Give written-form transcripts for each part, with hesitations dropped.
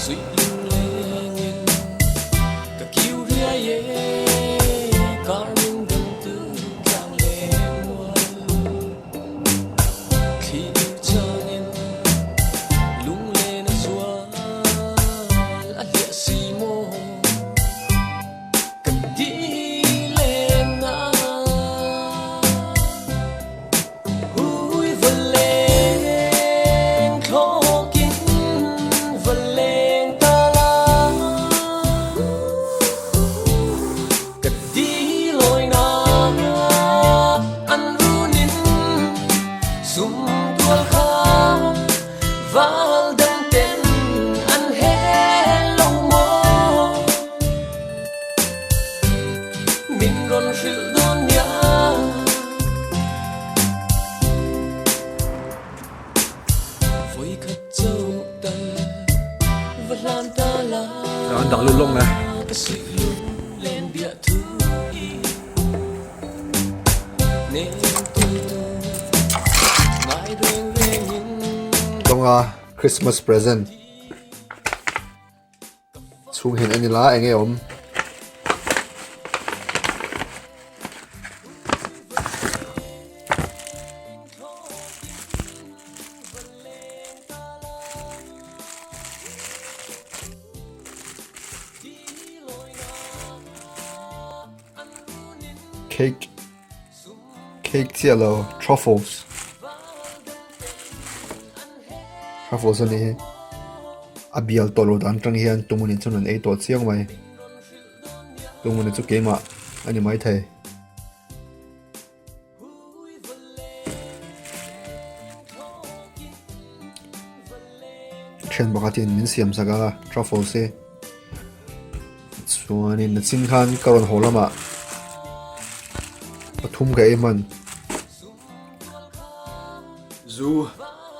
suy lung lên cả kiêu ria ye cả những tâm tư càng lên khi cho nên lung lên xóa là địa si mô cần đi lên na ui vần lên khó kín vần lên ta la cần đi lối na ăn ru nín sum tua kha val đâm tên ăn hết lâu mơ mình còn sự đôn nhá với khát châu tây vật làm ta la Anh đợi luôn luôn nè. cái sự lung lên địa thứ nên tu ngài rèn rèn những Trong Christmas present. Chung hin anh lá anh ấy ôm. Cake yellow truffles. Truffles ani abial tolo dan tang hian tumunin chunan ei to chiang mai tumunin chu kema ani mai thei chen bakatin min siam saka truffles e chuanin na chin khan karon holama pathum ka eman zu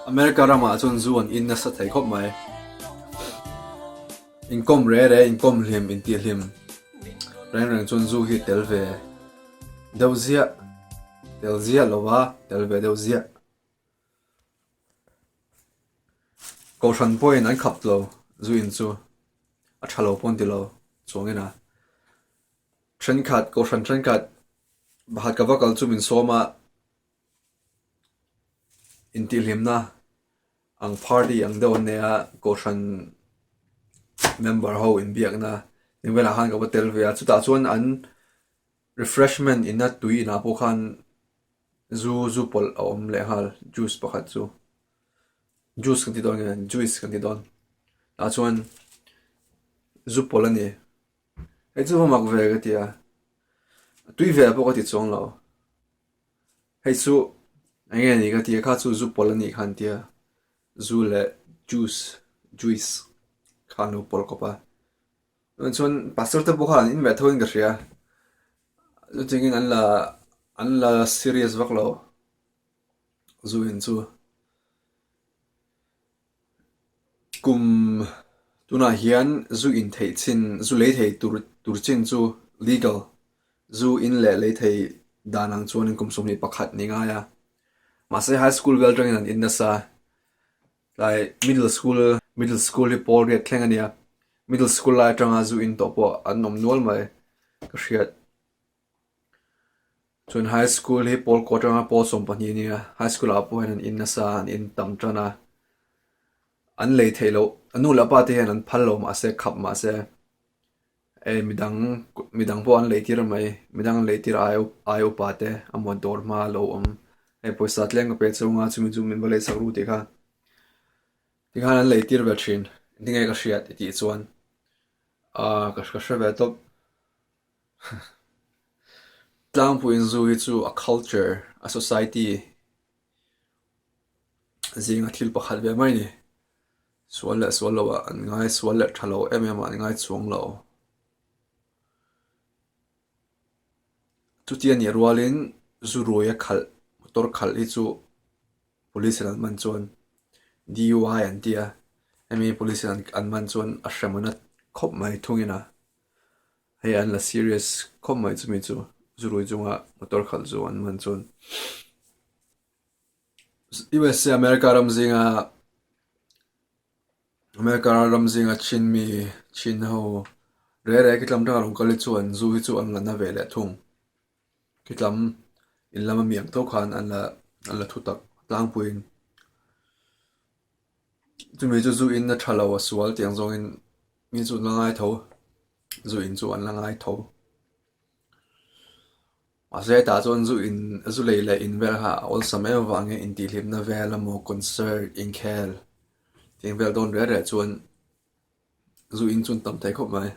America rama chun zu an in na sa thai khop mai income re income hlim in ti hlim rang chun zu hi telve delzia lowa telve delzia ko shan point an khap lo zu in chu a thalo pon ti lo chongena tren khat ko shan tren khat bahat ka vakal chu min soma in ti hlim na ang party ang daw nea koshan member ho in biak na ningwela han ka hotel ve chu ta chuan an refreshment in na tui na po khan zu pol om le hal juice pakhat chu juice kan ti don nge juice kan ti don ta chuan zu pol ani e chu mak ve ga tia tui ve po ka ti chong lo hei chu ange ni ga tia kha chu zu pol ani khan tia zule juice khanu pol kopa chon pastor te bokhan in ve thoin ga ria tingin anla serious vaklo zu in chu kum tuna hian zu in thei chin zu le thei tur chin chu legal zu in le thei danang chuan in kum somni pakhat ni nga ya mase high school vel tang in na sa like middle school hi Paul get thlengania middle school lai tanga zu in topo anom nol mai ka hriat chun high school hi Paul quarter ma po som pani nia high school apo hen in na sa an in tam tana an lei thelo anu la pa te hen an phallo ma se khap ma se e midang po an lei tir mai midang lei tir ayo pa te amon dor ma lo e poisa tleng pe chunga chumi min bale sakru te kha tikhan an leitir vetrin dingai ka hriat ti chuan ka hre top tlang pu in zu hi chu a culture a society zinga thil pakhat ve mai ni swal lo an ngai swal le thalo an ngai chuang lo tutian ni rualin zu roya khal motor khal hi chu police an man chuan DUI an tia emi police an man chuan a hramana khop mai thungina hei an la serious khop mai chumi chu zurui chunga motor khal chu an man chuan USA America ram zinga America ramzing a chin mi chin ho re kitlam da long kali chuan zu hi chu an la na ve le thung kitlam in lama miang to khan an la thu tak tlang puin tu mi chu zu in na thala wa sual tiang zong in mi chu langai tho zu in chu an langai tho a se ta chuan zu in zu le in vel ha ol samay wange in ti hlim na vel mo concert in khel tiang vel don re chuan zu in chun tam thai khop mai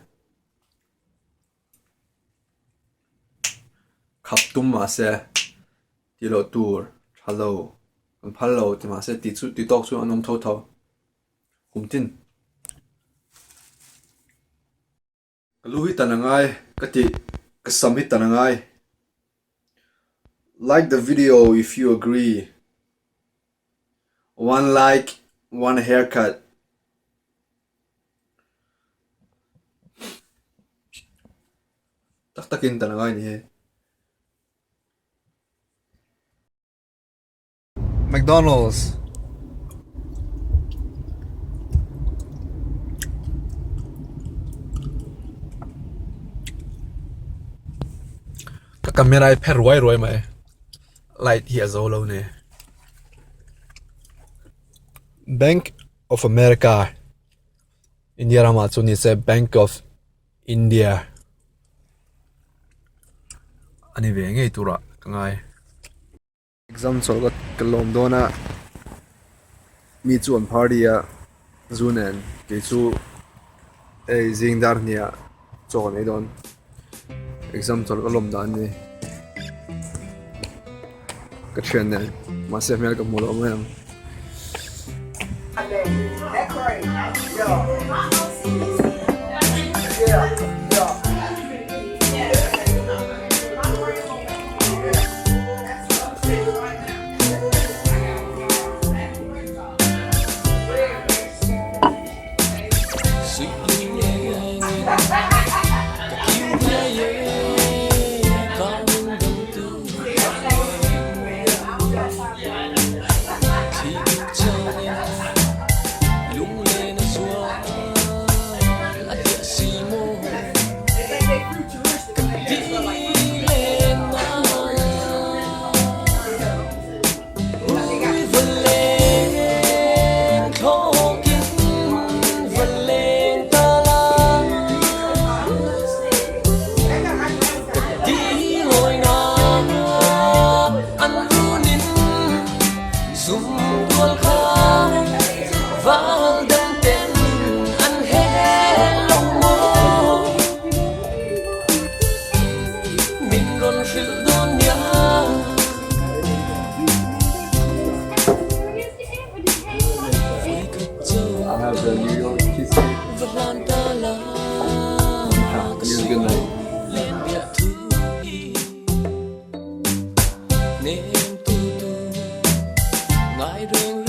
khap tum ma se ti lo tur hello an phalo ti ma se ti tok chu anom tho tho kumtin kaluhi tanangai kati kasami tanangai like the video if you agree. One like, one haircut. Tak-takin tanangai ni he. McDonald's. Ka camera ai pher roi mai. Light here zolo ne. Bank of America. India rama chuni se Bank of India. Ani ve ngei tura kangai. Exam solgot kalom dona mi chuan party a zunen ke chu ei zingdar nia chon ei don exam sol kalom dan ni ka chen ne ma se mel ka mulo mem Niềm tu tu ngại rừng